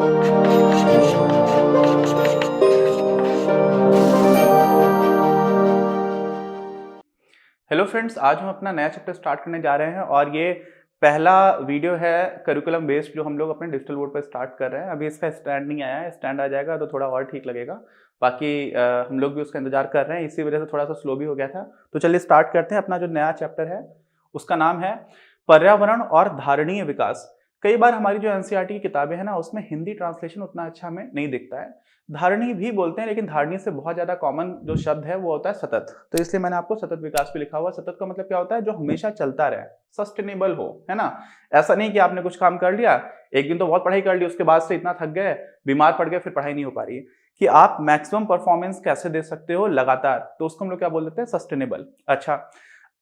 Hello friends, आज हम अपना नया चैप्टर स्टार्ट करने जा रहे हैं और ये पहला वीडियो है करिकुलम बेस्ड जो हम लोग अपने डिजिटल बोर्ड पर स्टार्ट कर रहे हैं। अभी इसका स्टैंड नहीं आया है, स्टैंड आ जाएगा तो थोड़ा और ठीक लगेगा। बाकी हम लोग भी उसका इंतजार कर रहे हैं, इसी वजह से थोड़ा सा स्लो भी हो गया था। तो चलिए स्टार्ट करते हैं। अपना जो नया चैप्टर है उसका नाम है पर्यावरण और धारणीय विकास। कई बार हमारी जो एनसीईआरटी की किताबें हैं ना, उसमें हिंदी ट्रांसलेशन उतना अच्छा हमें नहीं दिखता है। धारणी भी बोलते हैं, लेकिन धारणी से बहुत ज्यादा कॉमन जो शब्द है वो होता है सतत। तो इसलिए मैंने आपको सतत विकास भी लिखा हुआ। सतत का मतलब क्या होता है? जो हमेशा चलता रहे, सस्टेनेबल हो, है ना। ऐसा नहीं कि आपने कुछ काम कर लिया, एक दिन तो बहुत पढ़ाई कर ली, उसके बाद से इतना थक गए, बीमार पड़ गए, फिर पढ़ाई नहीं हो पा रही है। कि आप मैक्सिमम परफॉर्मेंस कैसे दे सकते हो लगातार, तो उसको हम लोग क्या बोल देते हैं? सस्टेनेबल। अच्छा,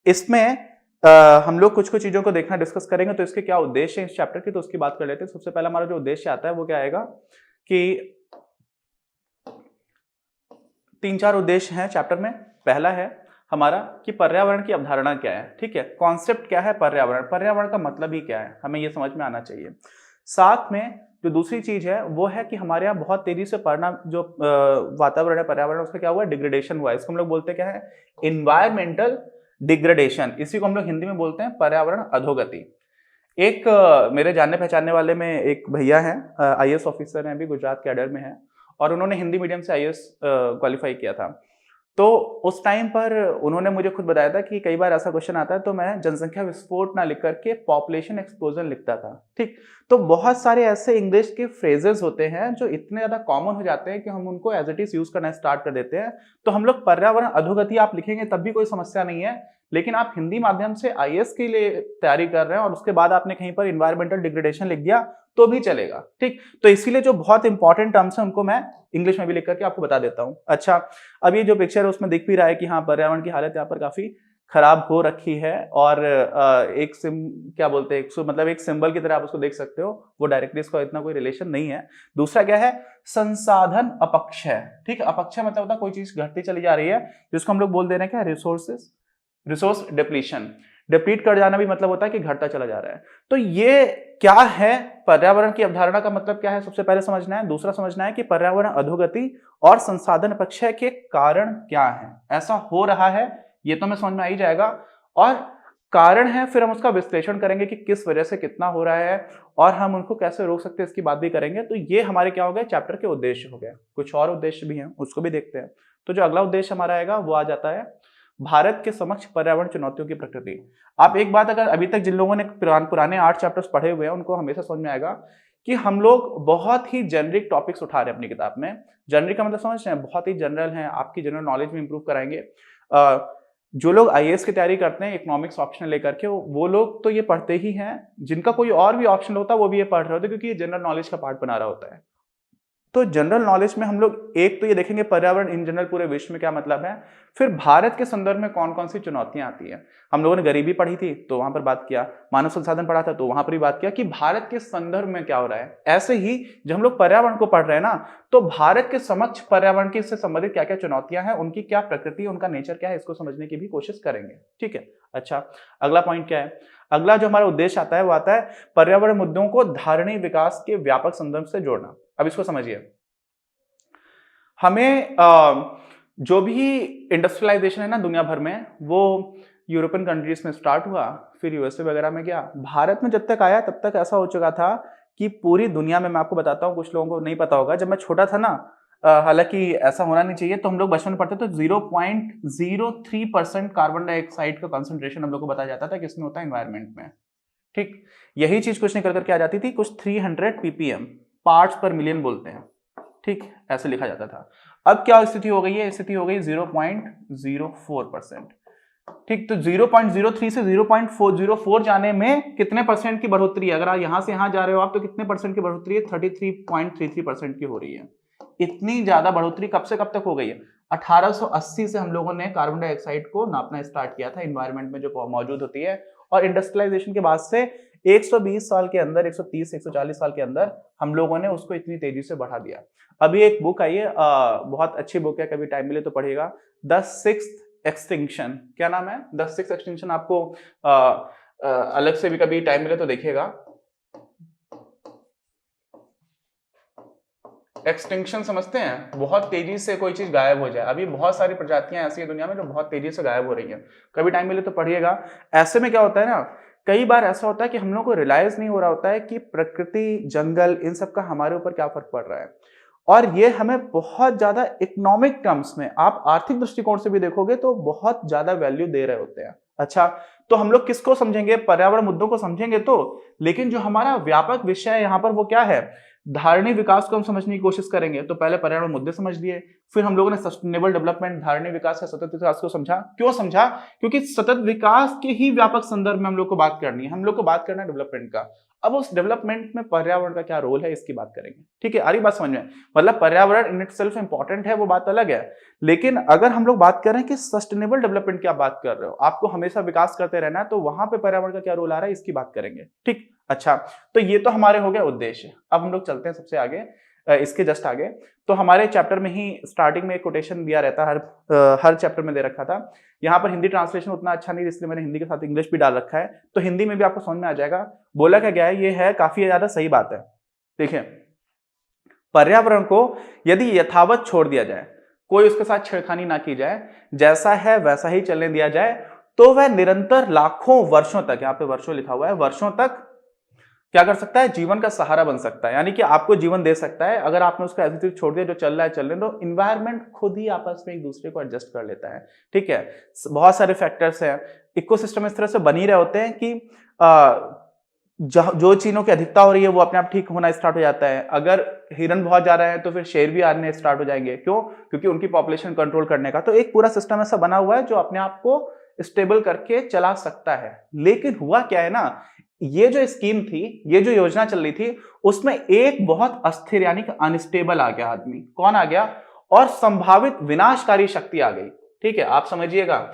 इसमें हम लोग कुछ कुछ चीजों को देखना डिस्कस करेंगे। तो इसके क्या उद्देश्य है इस चैप्टर के, तो उसकी बात कर लेते हैं। सबसे पहला हमारा जो उद्देश्य आता है वो क्या आएगा कि 3-4 उद्देश्य हैं चैप्टर में। पहला है हमारा कि पर्यावरण की अवधारणा क्या है, ठीक है। कॉन्सेप्ट क्या है पर्यावरण, पर्यावरण का मतलब ही क्या है, हमें यह समझ में आना चाहिए। साथ में जो दूसरी चीज है वो है कि हमारे यहाँ बहुत तेजी से जो वातावरण है, पर्यावरण, उसका क्या हुआ? डिग्रेडेशन हुआ है। इसको हम लोग बोलते क्या है? Environmental degradation. इसी को हम लोग हिंदी में बोलते हैं पर्यावरण अधोगति। एक मेरे जानने पहचानने वाले में एक भैया हैं, आईएएस ऑफिसर हैं, अभी गुजरात कैडर में हैं, और उन्होंने हिंदी मीडियम से आईएएस क्वालिफाई किया था। तो उस टाइम पर उन्होंने मुझे खुद बताया था कि कई बार ऐसा क्वेश्चन आता है तो मैं जनसंख्या विस्फोट ना लिख करके पॉपुलेशन एक्सप्लोजन लिखता था, ठीक। तो बहुत सारे ऐसे इंग्लिश के फ्रेजेस होते हैं जो इतने ज्यादा कॉमन हो जाते हैं कि हम उनको एज इट इज यूज करना स्टार्ट कर देते हैं। तो हम लोग पर्यावरण अधोगति आप लिखेंगे तब भी कोई समस्या नहीं है, लेकिन आप हिंदी माध्यम से आईएएस के लिए तैयारी कर रहे हैं और उसके बाद आपने कहीं पर इन्वायरमेंटल डिग्रेडेशन लिख दिया तो भी चलेगा, ठीक। तो इसीलिए जो बहुत इंपॉर्टेंट टर्म्स है उनको मैं इंग्लिश में भी लिख करके आपको बता देता हूं। अच्छा, अब ये जो पिक्चर है उसमें दिख भी रहा है कि हाँ, पर्यावरण की हालत यहाँ पर काफी खराब हो रखी है। और एक क्या बोलते हैं, मतलब एक सिंबल की तरह आप उसको देख सकते हो। वो डायरेक्टली इसका इतना कोई रिलेशन नहीं है। दूसरा क्या है? संसाधन अपक्षय, ठीक है। अपक्षय मतलब होता है कोई चीज घटती चली जा रही है, जिसको हम लोग बोल दे रहे हैं क्या? Resources, resource depletion. डिप्लीट कर जाना भी मतलब होता है कि घटता चला जा रहा है। तो ये क्या है? पर्यावरण की अवधारणा का मतलब क्या है, सबसे पहले समझना है। दूसरा समझना है कि पर्यावरण अधोगति और संसाधन अपक्षय के कारण क्या है। ऐसा हो रहा है ये तो हमें समझ में आ ही जाएगा, और कारण है फिर हम उसका विश्लेषण करेंगे कि किस वजह से कितना हो रहा है और हम उनको कैसे रोक सकते हैं, इसकी बात भी करेंगे। तो ये हमारे क्या हो गए? चैप्टर के उद्देश्य हो गए। कुछ और उद्देश्य भी हैं, उसको भी देखते हैं। तो जो अगला उद्देश्य हमारा आएगा वो आ जाता है भारत के समक्ष पर्यावरण चुनौतियों की प्रकृति। आप एक बात, अगर अभी तक जिन लोगों ने पुराने 8 चैप्टर्स पढ़े हुए हैं उनको हमेशा समझ में आएगा कि हम लोग बहुत ही जेनरिक टॉपिक्स उठा रहे हैं अपनी किताब में। जेनरिक का मतलब समझ रहे हैं? बहुत ही जनरल है, आपकी जनरल नॉलेज में इंप्रूव कराएंगे। जो लोग आईएएस की तैयारी करते हैं इकोनॉमिक्स ऑप्शन लेकर के, वो लोग तो ये पढ़ते ही हैं। जिनका कोई और भी ऑप्शन होता है वो भी ये पढ़ रहे होते हैं, क्योंकि ये जनरल नॉलेज का पार्ट बना रहा होता है। तो जनरल नॉलेज में हम लोग एक तो ये देखेंगे पर्यावरण इन जनरल पूरे विश्व में क्या मतलब है, फिर भारत के संदर्भ में कौन कौन सी चुनौतियां आती है। हम लोगों ने गरीबी पढ़ी थी तो वहां पर बात किया, मानव संसाधन पढ़ा था तो वहां पर भी बात किया कि भारत के संदर्भ में क्या हो रहा है। ऐसे ही जब हम लोग पर्यावरण को पढ़ रहे हैं ना, तो भारत के समक्ष पर्यावरण की से संबंधित क्या क्या चुनौतियां हैं, उनकी क्या प्रकृति, उनका नेचर क्या है, इसको समझने की भी कोशिश करेंगे, ठीक है। अच्छा, अगला पॉइंट क्या है? अगला जो हमारा उद्देश्य आता है वो आता है पर्यावरण मुद्दों को धारणीय विकास के व्यापक संदर्भ से जोड़ना। अब इसको समझिए। हमें जो भी इंडस्ट्रियलाइजेशन है ना दुनिया भर में, वो यूरोपियन कंट्रीज में स्टार्ट हुआ, फिर यूएसए वगैरह में गया। भारत में जब तक आया तब तक ऐसा हो चुका था कि पूरी दुनिया में, मैं आपको बताता हूँ, कुछ लोगों को नहीं पता होगा, जब मैं छोटा था ना, हालांकि ऐसा होना नहीं चाहिए, तो हम लोग बचपन में पढ़ते तो 0.03% कार्बन डाइऑक्साइड का कंसंट्रेशन हम लोग को बताया जाता था किसमें होता है? एनवायरमेंट में, ठीक। यही चीज कुछ निकल करके आ जाती थी, कुछ 300 ppm, पार्ट्स पर मिलियन बोलते हैं, ठीक, ऐसे लिखा जाता था। अब क्या स्थिति हो गई है? स्थिति हो गई 0.04%, ठीक। तो 0.03 से 0.404 जाने में कितने परसेंट की बढ़ोतरी है? अगर आप यहां से यहां जा रहे हो आप, तो कितने परसेंट की बढ़ोतरी है? 33.33% की हो रही है। इतनी ज्यादा बढ़ोतरी कब से कब तक हो गई है? 1880 से हम लोगों ने कार्बन डाइऑक्साइड को नापना स्टार्ट किया था एनवायरमेंट में जो मौजूद होती है, और इंडस्ट्रियलाइजेशन के बाद से 120 साल के अंदर, 130 140 साल के अंदर हम लोगों ने उसको इतनी तेजी से बढ़ा दिया। अभी एक बुक आई है, बहुत अच्छी बुक है, कभी टाइम मिले तो पढ़िएगा, द सिक्स्थ एक्सटिंक्शन। क्या नाम है? The sixth extinction. आपको अलग से भी कभी टाइम मिले तो देखिएगा। एक्सटिंक्शन समझते हैं, बहुत तेजी से कोई चीज गायब हो जाए। अभी बहुत सारी प्रजातियां ऐसी हैं दुनिया में जो बहुत तेजी से गायब हो रही हैं, कभी टाइम मिले तो पढ़िएगा। ऐसे में क्या होता है ना, कई बार ऐसा होता है कि हम लोग को रियलाइज नहीं हो रहा होता है कि प्रकृति, जंगल, इन सब का हमारे ऊपर क्या फर्क पड़ रहा है। और ये हमें बहुत ज्यादा इकोनॉमिक टर्म्स में, आप आर्थिक दृष्टिकोण से भी देखोगे तो बहुत ज्यादा वैल्यू दे रहे होते हैं। अच्छा, तो हम लोग किसको समझेंगे? पर्यावरण मुद्दों को समझेंगे तो, लेकिन जो हमारा व्यापक विषय है यहाँ पर वो क्या है? धारणीय विकास को हम समझने की कोशिश करेंगे। तो पहले पर्यावरण मुद्दे समझ लिए, फिर हम लोगों ने सस्टेनेबल डेवलपमेंट, धारणीय विकास या सतत विकास को समझा। क्यों समझा? क्योंकि सतत विकास के ही व्यापक संदर्भ में हम लोग को बात करनी है, हम लोग को बात करना है डेवलपमेंट का। अब उस डेवलपमेंट में पर्यावरण का क्या रोल है, इसकी बात करेंगे। ठीक है, आ रही बात समझ में? मतलब पर्यावरण इन इट सेल्फ इंपॉर्टेंट है, वो बात अलग है, लेकिन अगर हम लोग बात करें कि सस्टेनेबल डेवलपमेंट की आप बात कर रहे हो, आपको हमेशा विकास करते रहना है, तो वहां पे पर्यावरण का क्या रोल आ रहा है, इसकी बात करेंगे। ठीक, अच्छा, तो ये तो हमारे हो गए उद्देश्य। अब हम लोग चलते हैं सबसे आगे, इसके जस्ट आगे। तो हमारे चैप्टर में ही स्टार्टिंग में एक कोटेशन दिया रहता है, हर चैप्टर में दे रखा था। यहाँ पर हिंदी ट्रांसलेशन उतना अच्छा नहीं, इसलिए मैंने हिंदी के साथ इंग्लिश भी डाल रखा है, तो हिंदी में भी आपको समझ में आ जाएगा। बोला क्या गया है, ये है काफी ज्यादा सही बात है। देखिए, पर्यावरण को यदि यथावत छोड़ दिया जाए, कोई उसके साथ छेड़खानी ना की जाए, जैसा है वैसा ही चलने दिया जाए, तो वह निरंतर लाखों वर्षों तक, यहाँ पे वर्षों लिखा हुआ है, वर्षों तक क्या कर सकता है? जीवन का सहारा बन सकता है, यानी कि आपको जीवन दे सकता है। अगर आपने उसको ऐसी चीज छोड़ दिया, जो चल रहा है चलने दो, इन्वायरमेंट खुद ही आपस में एक दूसरे को एडजस्ट कर लेता है। ठीक है, बहुत सारे फैक्टर्स हैं, इकोसिस्टम इस तरह से बन ही रहे होते हैं कि जो चीजों की अधिकता हो रही है वो अपने आप ठीक होना स्टार्ट हो जाता है। अगर हिरन बहुत जा रहे हैं तो फिर शेर भी आने स्टार्ट हो जाएंगे। क्यों? क्योंकि उनकी पॉपुलेशन कंट्रोल करने का तो एक पूरा सिस्टम ऐसा बना हुआ है जो अपने आप को स्टेबल करके चला सकता है। लेकिन हुआ क्या है ना, ये जो स्कीम थी, ये जो योजना चल रही थी, उसमें एक बहुत अस्थिर यानी कि अनस्टेबल आ गया आदमी। कौन आ गया? और संभावित विनाशकारी शक्ति आ गई। ठीक है, आप समझिएगा,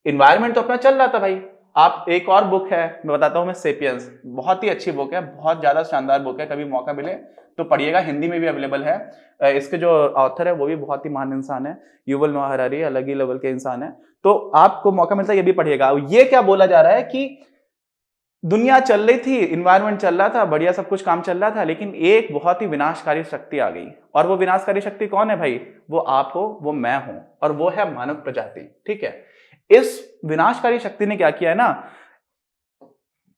इन्वायरमेंट तो अपना चल रहा था भाई। आप, एक और बुक है मैं बताता हूं, मैं सेपियंस, बहुत ही अच्छी बुक है, बहुत ज्यादा शानदार बुक है, कभी मौका मिले तो पढ़िएगा, हिंदी में भी अवेलेबल है। इसके जो ऑथर है वो भी बहुत ही महान इंसान है, युवल नोआ हरारी, अलग ही लेवल के इंसान है, तो आपको मौका मिलता है ये भी पढ़िएगा। ये क्या बोला जा रहा है कि दुनिया चल रही थी, इन्वायरमेंट चल रहा था, बढ़िया सब कुछ काम चल रहा था, लेकिन एक बहुत ही विनाशकारी शक्ति आ गई। और वो विनाशकारी शक्ति कौन है भाई? वो आप हो, वो मैं हूं, और वो है मानव प्रजाति। ठीक है, इस विनाशकारी शक्ति ने क्या किया है ना,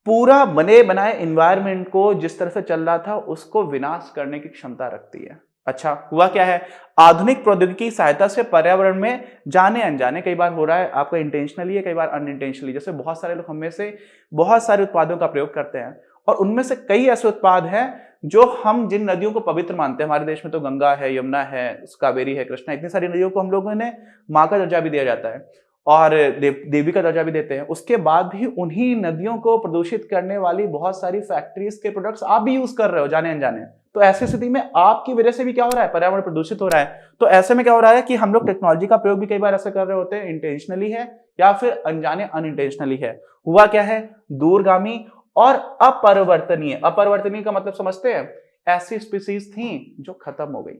पूरा बने बनाए इन्वायरमेंट को जिस तरह से चल रहा था उसको विनाश करने की क्षमता रखती है। अच्छा, हुआ क्या है, आधुनिक प्रौद्योगिकी की सहायता से पर्यावरण में जाने अनजाने, कई बार हो रहा है आपका इंटेंशनली है, कई बार अनइंटेंशनली, जैसे बहुत सारे लोग हम में से बहुत सारे उत्पादों का प्रयोग करते हैं, और उनमें से कई ऐसे उत्पाद हैं जो हम जिन नदियों को पवित्र मानते हैं, हमारे देश में तो गंगा है, यमुना है, कावेरी है, कृष्णा, इतनी सारी नदियों को हम लोगों ने माँ का दर्जा भी दिया जाता है और देवी का दर्जा भी देते हैं। उसके बाद भी उन्हीं नदियों को प्रदूषित करने वाली बहुत सारी फैक्ट्रीज के प्रोडक्ट्स आप भी यूज कर रहे हो जाने अनजाने। तो ऐसी स्थिति में आपकी वजह से भी क्या हो रहा है, पर्यावरण प्रदूषित हो रहा है। तो ऐसे में क्या हो रहा है कि हम लोग टेक्नोलॉजी का प्रयोग भी कई बार ऐसे कर रहे होते हैं, इंटेंशनली है या फिर अनजाने अनइंटेंशनली है। हुआ क्या है, दूरगामी और अपरिवर्तनीय। अपरिवर्तनीय का मतलब समझते हैं, ऐसी स्पीसीज थी जो खत्म हो गई,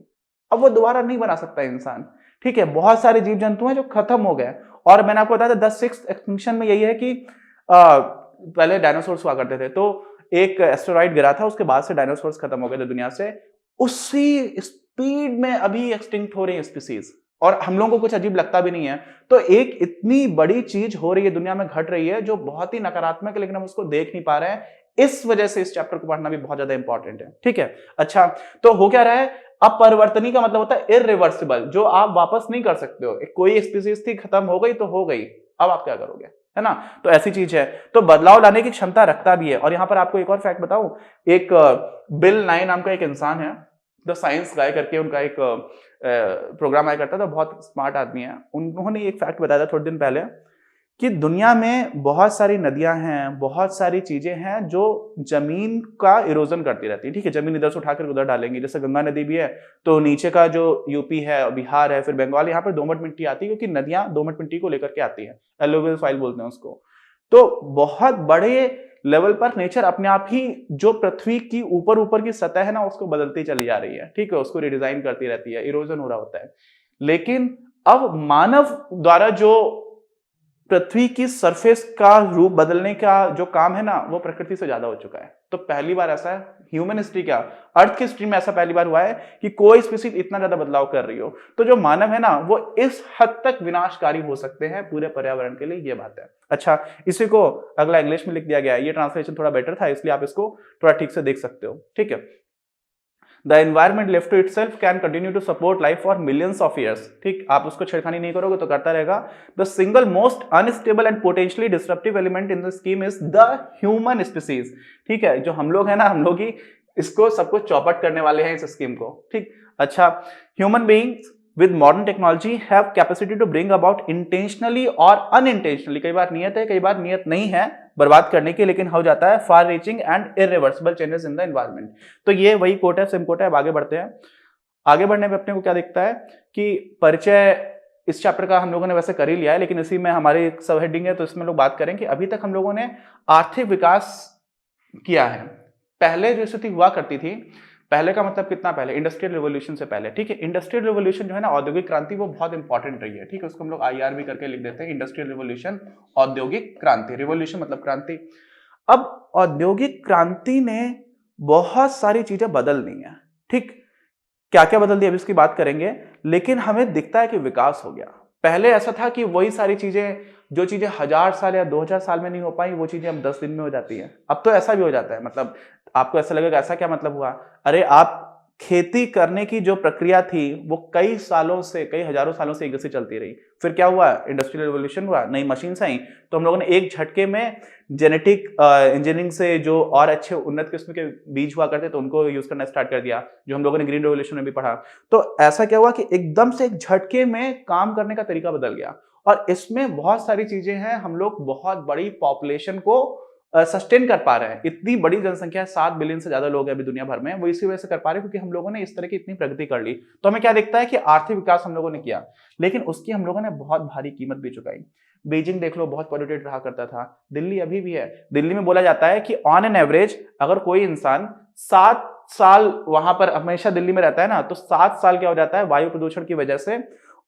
अब वो दोबारा नहीं बना सकता इंसान। ठीक है, बहुत सारे जीव जंतु हैं जो खत्म हो गए, और मैंने आपको बताया था 10 सिक्स्थ एक्सटिंक्शन में यही है कि पहले डायनासोर्स हुआ करते थे, तो एक एस्टेरॉइड गिरा था, उसके बाद से डायनासोर्स खत्म हो गए थे दुनिया से। उसी स्पीड में अभी एक्सटिंक्ट हो रही है स्पीसीज, और हम लोगों को कुछ अजीब लगता भी नहीं है। तो एक इतनी बड़ी चीज हो रही है दुनिया में, घट रही है, जो बहुत ही नकारात्मक है, लेकिन हम उसको देख नहीं पा रहे हैं। इस वजह से इस चैप्टर को पढ़ना भी बहुत ज्यादा इंपॉर्टेंट है। ठीक है, अच्छा, तो हो क्या रहा है, अपरिवर्तनीय का मतलब होता है इररिवर्सिबल, जो आप वापस नहीं कर सकते हो। कोई स्पीसीज थी, खत्म हो गई तो हो गई, अब आप क्या करोगे, है ना? तो ऐसी चीज है, तो बदलाव लाने की क्षमता रखता भी है। और यहां पर आपको एक और फैक्ट बताऊं, एक बिल नाई नाम का एक इंसान है, द साइंस गाय करके उनका एक प्रोग्राम आया करता था, बहुत स्मार्ट आदमी है। उन्होंने एक फैक्ट बताया था थोड़े दिन पहले कि दुनिया में बहुत सारी नदियां हैं, बहुत सारी चीजें हैं जो जमीन का इरोजन करती रहती है। ठीक है, जमीन इधर से उठाकर उधर डालेंगे, जैसे गंगा नदी भी है, तो नीचे का जो यूपी है, बिहार है, फिर बंगाल, यहाँ पर दोमट मिट्टी आती है, क्योंकि नदियां दोमट मिट्टी को लेकर के आती है, एलोवियल सॉइल बोलते हैं उसको। तो बहुत बड़े लेवल पर नेचर अपने आप ही जो पृथ्वी की ऊपर की सतह है ना, उसको बदलती चली जा रही है। ठीक है, उसको रिडिजाइन करती रहती है, इरोजन हो रहा होता है। लेकिन अब मानव द्वारा जो पृथ्वी की सरफेस का रूप बदलने का जो काम है ना वो प्रकृति से ज्यादा हो चुका है। तो पहली बार ऐसा है ह्यूमन हिस्ट्री, क्या अर्थ की हिस्ट्री में ऐसा पहली बार हुआ है कि कोई स्पीसीज इतना ज्यादा बदलाव कर रही हो। तो जो मानव है ना वो इस हद तक विनाशकारी हो सकते हैं पूरे पर्यावरण के लिए, ये बात है। अच्छा, इसी को अगला इंग्लिश में लिख दिया गया है, ये ट्रांसलेशन थोड़ा बेटर था इसलिए आप इसको थोड़ा ठीक से देख सकते हो। ठीक है, The environment left to itself can continue to support life for millions of years। ठीक, आप उसको छेड़खानी नहीं करोगे तो करता रहेगा। The single most unstable and potentially disruptive element in the scheme is the human species। ठीक है, जो हम लोग है ना, हम लोग ही इसको सब कुछ चौपट करने वाले हैं इस स्कीम को। ठीक, अच्छा, human beings with modern technology have capacity to bring about intentionally और unintentionally, कई बार नियत है कई बार नियत नहीं है बर्बाद करने की, लेकिन हो जाता है far reaching and irreversible changes in the environment। तो ये वही कोट है, सिम कोट है। अब आगे बढ़ते हैं। आगे बढ़ने में अपने को क्या दिखता है कि परिचय इस चैप्टर का हम लोगों ने वैसे कर ही लिया है, लेकिन इसी में हमारी सब हेडिंग है तो इसमें लोग बात करें कि अभी तक हम लोगों ने आर्थिक विकास किया है। पहले जो स्थिति हुआ करती थी, पहले का मतलब कितना पहले, इंडस्ट्रियल रिवोल्यूशन से पहले। ठीक है, इंडस्ट्रियल रिवोल्यूशन जो है ना, औद्योगिक क्रांति, वो बहुत इंपॉर्टेंट रही है। ठीक है, उसको हम लोग IR भी करके लिख देते हैं, इंडस्ट्रियल रिवोल्यूशन, औद्योगिक क्रांति। रिवोल्यूशन मतलब क्रांति। अब औद्योगिक क्रांति ने बहुत सारी चीजें बदल दी हैं। ठीक, क्या क्या बदल दिया अभी इसकी बात करेंगे, लेकिन हमें दिखता है कि विकास हो गया। पहले ऐसा था कि वही सारी चीजें, जो चीजें 1000 साल या 2000 साल में नहीं हो पाई, वो चीजें अब 10 दिन में हो जाती है। अब तो ऐसा भी हो जाता है। मतलब आपको ऐसा लगेगा ऐसा क्या मतलब हुआ, अरे आप खेती करने की जो प्रक्रिया थी वो कई सालों से, कई हजारों सालों से एक जैसी चलती रही। फिर क्या हुआ, इंडस्ट्रियल रिवोल्यूशन हुआ, नई मशीन आई, तो हम लोगों ने एक झटके में जेनेटिक इंजीनियरिंग से जो और अच्छे उन्नत किस्म के बीज हुआ करते तो उनको यूज करना स्टार्ट कर दिया, जो हम लोगों ने ग्रीन रेवोल्यूशन में भी पढ़ा। तो ऐसा क्या हुआ कि एकदम से एक झटके में काम करने का तरीका बदल गया, और इसमें बहुत सारी चीजें हैं। हम लोग बहुत बड़ी पॉपुलेशन को सस्टेन कर पा रहे हैं। इतनी बड़ी जनसंख्या, 7 बिलियन से ज्यादा लोग हैं अभी दुनिया भर में, वो इसी वजह से कर पा रहे हैं क्योंकि हम लोगों ने इस तरह की इतनी प्रगति कर ली। तो हमें क्या दिखता है कि आर्थिक विकास हम लोगों ने किया, लेकिन उसकी हम लोगों ने बहुत भारी कीमत भी चुकाई। बीजिंग देख लो, बहुत पॉल्यूटेड रहा करता था। दिल्ली अभी भी है। दिल्ली में बोला जाता है कि ऑन एन एवरेज अगर कोई इंसान 7 साल वहां पर हमेशा दिल्ली में रहता है ना, तो 7 साल क्या हो जाता है, वायु प्रदूषण की वजह से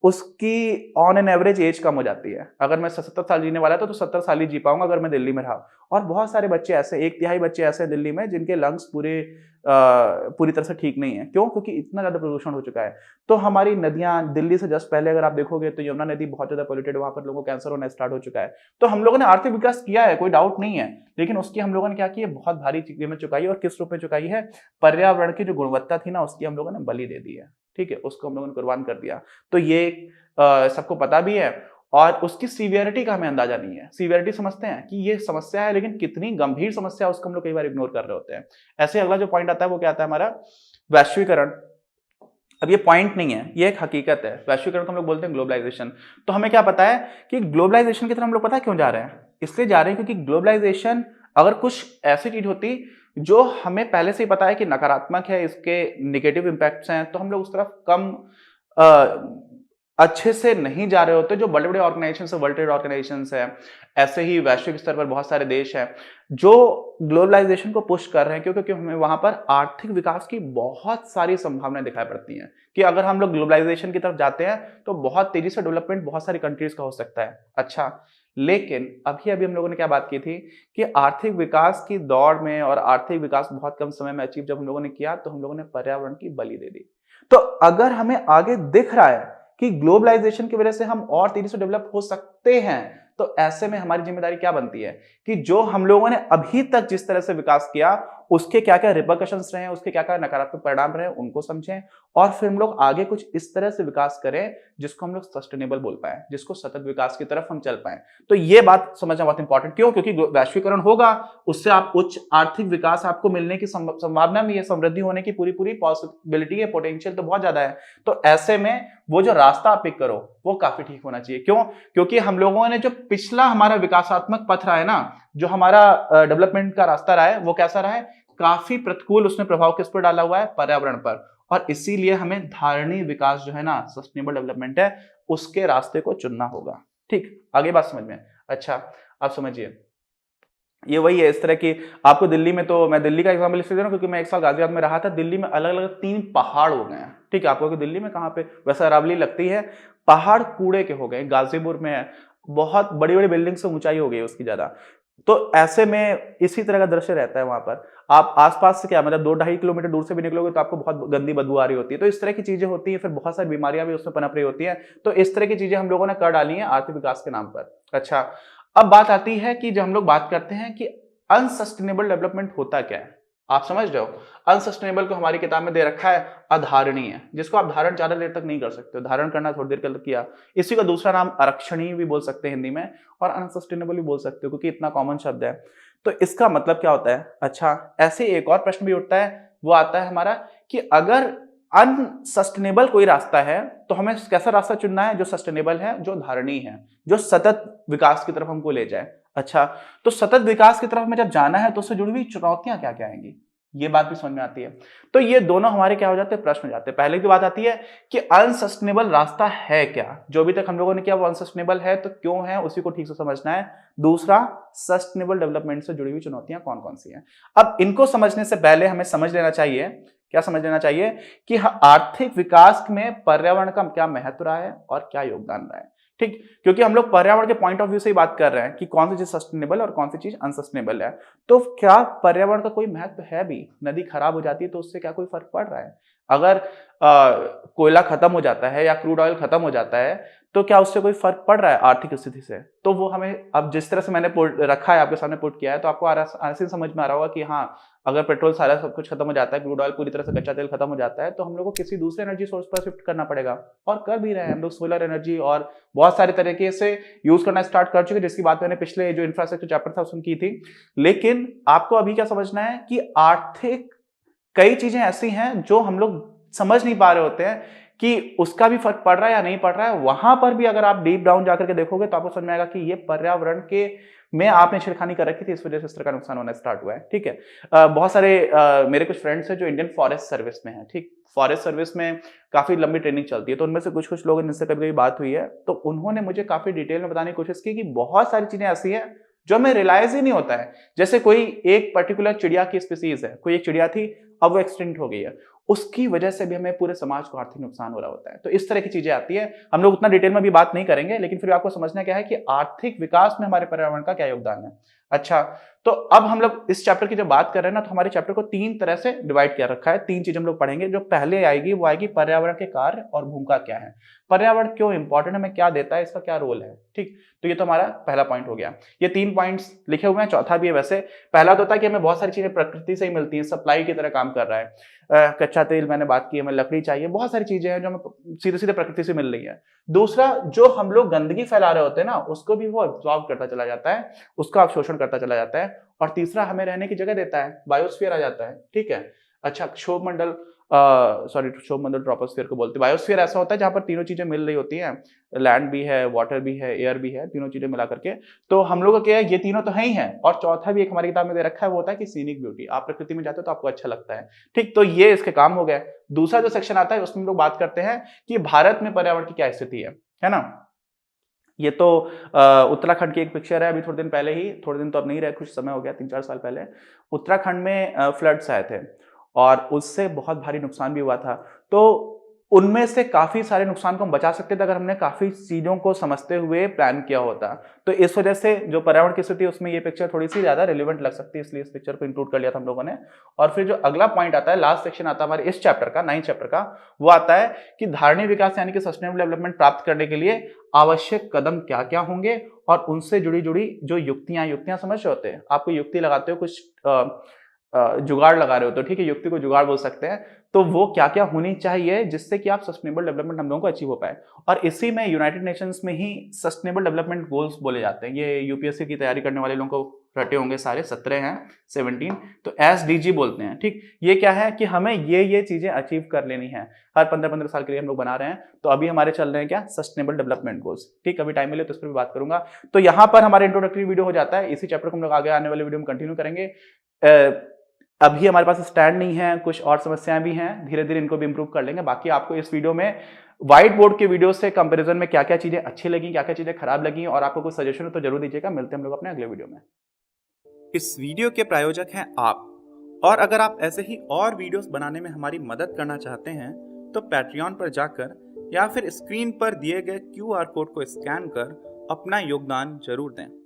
उसकी ऑन एन एवरेज एज कम हो जाती है। अगर मैं 70 साल जीने वाला था तो 70 साल ही जी पाऊंगा अगर मैं दिल्ली में रहा। और बहुत सारे बच्चे ऐसे, 1/3 बच्चे ऐसे हैं दिल्ली में जिनके लंग्स पूरी तरह से ठीक नहीं है। क्यों? क्योंकि इतना ज्यादा प्रदूषण हो चुका है। तो हमारी नदियां, दिल्ली से जस्ट पहले अगर आप देखोगे तो यमुना नदी बहुत ज्यादा पॉल्यूटेड, वहां पर लोगों को कैंसर होना स्टार्ट हो चुका है। तो हम लोगों ने आर्थिक विकास किया है, कोई डाउट नहीं है, लेकिन उसकी हम लोगों ने क्या किया, बहुत भारी कीमत चुकाई है। और किस रूप में चुकाई है, पर्यावरण की जो गुणवत्ता थी ना उसकी हम लोगों ने बलि दे दी है। ठीक है, उसको हम लोगों ने कुर्बान कर दिया। तो ये सबको पता भी है, और उसकी सीवियरिटी का हमें अंदाजा नहीं है। सीवियरिटी समझते हैं कि ये समस्या है, लेकिन कितनी गंभीर समस्या है उसको हम लोग कई बार इग्नोर कर रहे होते हैं। ऐसे अगला जो पॉइंट आता है वो क्या आता है हमारा, वैश्वीकरण। अब ये पॉइंट नहीं है, ये एक हकीकत है। वैश्वीकरण को हम लोग बोलते हैं ग्लोबलाइजेशन। तो हमें क्या पता है कि ग्लोबलाइजेशन की तरफ हम लोग पता है क्यों जा रहे हैं, इसलिए जा रहे हैं क्योंकि ग्लोबलाइजेशन अगर कुछ ऐसी चीज होती जो हमें पहले से ही पता है कि नकारात्मक है, इसके नेगेटिव इंपैक्ट्स हैं, तो हम लोग उस तरफ कम अच्छे से नहीं जा रहे होते। जो बड़े बड़े ऑर्गेनाइजेशन है, वर्ल्ड ट्रेड ऑर्गेनाइजेशन है, ऐसे ही वैश्विक स्तर पर बहुत सारे देश हैं जो ग्लोबलाइजेशन को पुश कर रहे हैं, क्योंकि हमें वहां पर आर्थिक विकास की बहुत सारी संभावनाएं दिखाई पड़ती हैं कि अगर हम लोग ग्लोबलाइजेशन की तरफ जाते हैं तो बहुत तेजी से डेवलपमेंट बहुत सारी कंट्रीज का हो सकता है। अच्छा, लेकिन अभी अभी हम लोगों ने क्या बात की थी कि आर्थिक विकास की दौड़ में, और आर्थिक विकास बहुत कम समय में अचीव जब हम लोगों ने किया तो हम लोगों ने पर्यावरण की बलि दे दी। तो अगर हमें आगे दिख रहा है कि ग्लोबलाइजेशन की वजह से हम और तेजी से डेवलप हो सकते हैं, तो ऐसे में हमारी जिम्मेदारी क्या बनती है कि जो हम लोगों ने अभी तक जिस तरह से विकास किया उसके क्या क्या रिपरकशंस रहे, उसके क्या क्या नकारात्मक परिणाम रहे, उनको समझें, और फिर हम लोग आगे कुछ इस तरह से विकास करें जिसको हम लोग सस्टेनेबल बोल पाए, जिसको सतत विकास की तरफ हम चल पाए। तो ये बात समझना बहुत इंपॉर्टेंट। क्यों? क्योंकि वैश्वीकरण होगा, उससे आप उच्च आर्थिक विकास आपको मिलने की संभावना भी है, समृद्धि होने की पूरी पूरी पॉसिबिलिटी है, पोटेंशियल तो बहुत ज्यादा है। तो ऐसे में वो जो रास्ता आप पिक करो वो काफी ठीक होना चाहिए। क्यों? क्योंकि हम लोगों ने जो पिछला हमारा विकासात्मक पथ रहा है ना, जो हमारा डेवलपमेंट का रास्ता रहा है, वो कैसा रहा है, काफी प्रतिकूल उसने प्रभाव किस पर डाला हुआ है, पर्यावरण पर। और इसीलिए हमें धारणीय विकास जो है ना, सस्टेनेबल डेवलपमेंट है, उसके रास्ते को चुनना होगा। ठीक, आगे बात समझ में? अच्छा, आप समझिए, ये वही है इस तरह की। आपको दिल्ली में, तो मैं दिल्ली का एग्जांपल इसलिए दे रहा हूं क्योंकि मैं एक साल गाजियाबाद में रहा था। दिल्ली में अलग अलग 3 पहाड़ हो गए हैं। ठीक है, आपको दिल्ली में कहां पे, वैसे अरावली लगती है, पहाड़ कूड़े के हो गए। गाजीपुर में है, बहुत बड़ी बड़ी बिल्डिंग से ऊंचाई हो गई है उसकी ज्यादा। तो ऐसे में इसी तरह का दृश्य रहता है वहां पर। आप आसपास से क्या मतलब 2-2.5 किलोमीटर दूर से भी निकलोगे तो आपको बहुत गंदी बदबू आ रही होती है। तो इस तरह की चीजें होती है, फिर बहुत सारी बीमारियां भी उसमें पनप रही होती है। तो इस तरह की चीजें हम लोगों ने कर डाली है आर्थिक विकास के नाम पर। अच्छा, अब बात आती है कि जब हम लोग बात करते हैं कि अनसस्टेनेबल डेवलपमेंट होता क्या है, आप समझ रहे हो। अनसस्टेनेबल को हमारी किताब में दे रखा है अधारणीय, जिसको आप धारण ज्यादा देर तक नहीं कर सकते, धारण करना थोड़ी देर किया। इसी का दूसरा नाम आरक्षणीय भी बोल सकते हैं हिंदी में, और अनसस्टेनेबल भी बोल सकते हो क्योंकि इतना कॉमन शब्द है। तो इसका मतलब क्या होता है। अच्छा, ऐसे एक और प्रश्न भी उठता है, वो आता है हमारा कि अगर अनसस्टेनेबल कोई रास्ता है तो हमें कैसा रास्ता चुनना है, जो सस्टेनेबल है, जो धारणीय है, जो सतत विकास की तरफ हमको ले जाए। अच्छा, तो सतत विकास की तरफ में जब जाना है तो उससे जुड़ी हुई चुनौतियां क्या क्या आएंगी, ये बात भी समझ में आती है। तो ये दोनों हमारे क्या हो जाते हैं, प्रश्न हो जाते हैं। पहले की बात आती है कि अनसस्टेनेबल रास्ता है क्या, जो अभी तक हम लोगों ने किया वो अनसस्टेनेबल है, तो क्यों है उसी को ठीक से समझना है। दूसरा, सस्टेनेबल डेवलपमेंट से जुड़ी हुई चुनौतियां कौन कौन सी हैं। अब इनको समझने से पहले हमें समझ लेना चाहिए, क्या समझ लेना चाहिए कि आर्थिक विकास में पर्यावरण का क्या महत्व रहा है और क्या योगदान रहा है। ठीक, क्योंकि हम लोग पर्यावरण के पॉइंट ऑफ व्यू से ही बात कर रहे हैं कि कौन सी चीज सस्टेनेबल और कौन सी चीज अनसस्टेनेबल है। तो क्या पर्यावरण का कोई महत्व है भी। नदी खराब हो जाती है तो उससे क्या कोई फर्क पड़ रहा है। अगर कोयला खत्म हो जाता है या क्रूड ऑयल खत्म हो जाता है तो क्या उससे कोई फर्क पड़ रहा है आर्थिक स्थिति से। तो वो हमें अब जिस तरह से मैंने रखा है आपके सामने पुट किया है, तो आपको आराम समझ में आ रहा होगा कि हाँ, अगर पेट्रोल सारा सब कुछ खत्म हो जाता है, क्रूड ऑयल पूरी तरह से कच्चा तेल खत्म हो जाता है, तो हम लोग को किसी दूसरे एनर्जी सोर्स पर शिफ्ट करना पड़ेगा। और कर भी रहे हैं हम लोग, सोलर एनर्जी और बहुत सारे तरीके से यूज करना स्टार्ट कर चुके हैं, जिसकी बात मैंने पिछले जो इंफ्रास्ट्रक्चर चैप्टर था उसमें की थी। लेकिन आपको अभी क्या समझना है कि आर्थिक कई चीजें ऐसी हैं जो हम लोग समझ नहीं पा रहे होते हैं कि उसका भी फर्क पड़ रहा है या नहीं पड़ रहा है। वहां पर भी अगर आप डीप डाउन जाकर के देखोगे तो आपको समझ में आएगा कि ये पर्यावरण के में आपने छेड़खानी कर रखी थी, इस वजह से इस तरह का नुकसान होना स्टार्ट हुआ है। ठीक है, बहुत सारे मेरे कुछ फ्रेंड्स हैं जो इंडियन फॉरेस्ट सर्विस में हैं। ठीक, फॉरेस्ट सर्विस में काफी लंबी ट्रेनिंग चलती है, तो उनमें से कुछ लोगों जिनसे कभी कभी बात हुई है तो उन्होंने मुझे काफी डिटेल में बताने की कोशिश की कि बहुत सारी चीजें ऐसी है जो हमें रियलाइज ही नहीं होता है। जैसे कोई एक पर्टिकुलर चिड़िया की स्पीसीज है, कोई एक चिड़िया थी, अब वो एक्सटिंक्ट हो गई है, उसकी वजह से भी हमें पूरे समाज को आर्थिक नुकसान हो रहा होता है। तो इस तरह की चीजें आती है, हम लोग उतना डिटेल में भी बात नहीं करेंगे, लेकिन फिर आपको समझना क्या है कि आर्थिक विकास में हमारे पर्यावरण का क्या योगदान है। अच्छा, तो अब हम लोग इस चैप्टर की जब बात कर रहे हैं ना, तो हमारे चैप्टर को 3 तरह से डिवाइड किया रखा है। 3 चीज हम लोग पढ़ेंगे। जो पहले आएगी वो आएगी पर्यावरण के कार्य और भूमिका क्या है, पर्यावरण क्यों इंपॉर्टेंट है, हमें क्या देता है, इसका क्या रोल है। ठीक, तो ये तो हमारा पहला पॉइंट हो गया। ये 3 पॉइंट्स लिखे हुए हैं, चौथा भी है वैसे। पहला तो होता है कि हमें बहुत सारी चीजें प्रकृति से ही मिलती हैं, सप्लाई की तरह काम कर रहा है। कच्चा तेल मैंने बात की, हमें लकड़ी चाहिए, बहुत सारी चीजें हैं जो हमें सीधे सीधे प्रकृति से मिल रही है। दूसरा, जो हम लोग गंदगी फैला रहे होते हैं ना, उसको भी वो एब्जॉर्ब करता चला जाता है, उसका अवशोषण करता चला जाता है। और तीसरा, हमें रहने की जगह देता है, बायोस्फीयर आ जाता है। ठीक है, अच्छा, क्षोभमंडल क्षोभमंडल ट्रोपोस्फीयर को बोलते हैं। बायोस्फीयर ऐसा होता है जहां पर तीनों चीजें मिल रही होती हैं, लैंड भी है, वाटर भी है, एयर भी है, तीनों चीजें मिला करके। तो हम लोग क्या है, ये तीनों तो है ही हैं। और चौथा भी एक हमारी किताब में दे रखा है, वो होता है कि सीनिक ब्यूटी, आप प्रकृति में जाते हो तो आपको अच्छा लगता है। ठीक, तो ये इसके काम हो गए। दूसरा जो सेक्शन आता है उसमें हम लोग बात करते हैं कि भारत में पर्यावरण की क्या स्थिति है ना। ये तो उत्तराखंड की एक पिक्चर है, अभी थोड़े दिन पहले ही, थोड़े दिन तो अब नहीं रहे, कुछ समय हो गया, 3-4 साल पहले उत्तराखंड में फ्लड्स आए थे और उससे बहुत भारी नुकसान भी हुआ था। तो उनमें से काफी सारे नुकसान को हम बचा सकते थे अगर हमने काफी चीजों को समझते हुए प्लान किया होता। तो इस वजह से जो पर्यावरण की स्थिति उसमें ये पिक्चर थोड़ी सी ज्यादा रिलेवेंट लग सकती है, इसलिए इस पिक्चर को इंक्लूड कर लिया था हम लोगों ने। और फिर जो अगला पॉइंट आता है, लास्ट सेक्शन आता है हमारे इस चैप्टर का, 9 चैप्टर का, वो आता है कि धारणीय विकास यानी कि सस्टेनेबल डेवलपमेंट प्राप्त करने के लिए आवश्यक कदम क्या क्या होंगे और उनसे जुड़ी जो युक्तियां समझ रहे होते हैं, आपको युक्ति लगाते हो, कुछ जुगाड़ लगा रहे हो तो ठीक है, युक्ति को जुगाड़ बोल सकते हैं। तो वो क्या क्या होनी चाहिए जिससे कि आप सस्टेनेबल डेवलपमेंट हम लोगों को अचीव हो पाए। और इसी में यूनाइटेड नेशंस में ही सस्टेनेबल डेवलपमेंट गोल्स बोले जाते हैं। ये यूपीएससी की तैयारी करने वाले लोगों को रटे होंगे सारे, 17 हैं, 17, तो एसडीजी बोलते हैं। ठीक, ये क्या है कि हमें ये चीजें अचीव कर लेनी है, हर 15-15 साल के लिए हम लोग बना रहे हैं। तो अभी हमारे चल रहे हैं क्या, सस्टेनेबल डेवलपमेंट गोल्स। ठीक, अभी टाइम मिले तो इस पर भी बात करूंगा। तो यहाँ पर हमारे इंट्रोडक्टरी वीडियो हो जाता है, इसी चैप्टर को हम लोग आगे आने वाले वीडियो में कंटिन्यू करेंगे। अभी हमारे पास स्टैंड नहीं है, कुछ और समस्याएं भी हैं, धीरे धीरे इनको भी इंप्रूव कर लेंगे। बाकी आपको इस वीडियो में व्हाइट बोर्ड के वीडियो से कंपैरिजन में क्या क्या चीजें अच्छी लगी, क्या क्या चीजें खराब लगी, और आपको कुछ सजेशन हो तो जरूर दीजिएगा। मिलते हैं हम लोग अपने अगले वीडियो में। इस वीडियो के प्रायोजक हैं आप, और अगर आप ऐसे ही और वीडियोस बनाने में हमारी मदद करना चाहते हैं तो पैट्रियन पर जाकर या फिर स्क्रीन पर दिए गए QR कोड को स्कैन कर अपना योगदान जरूर दें।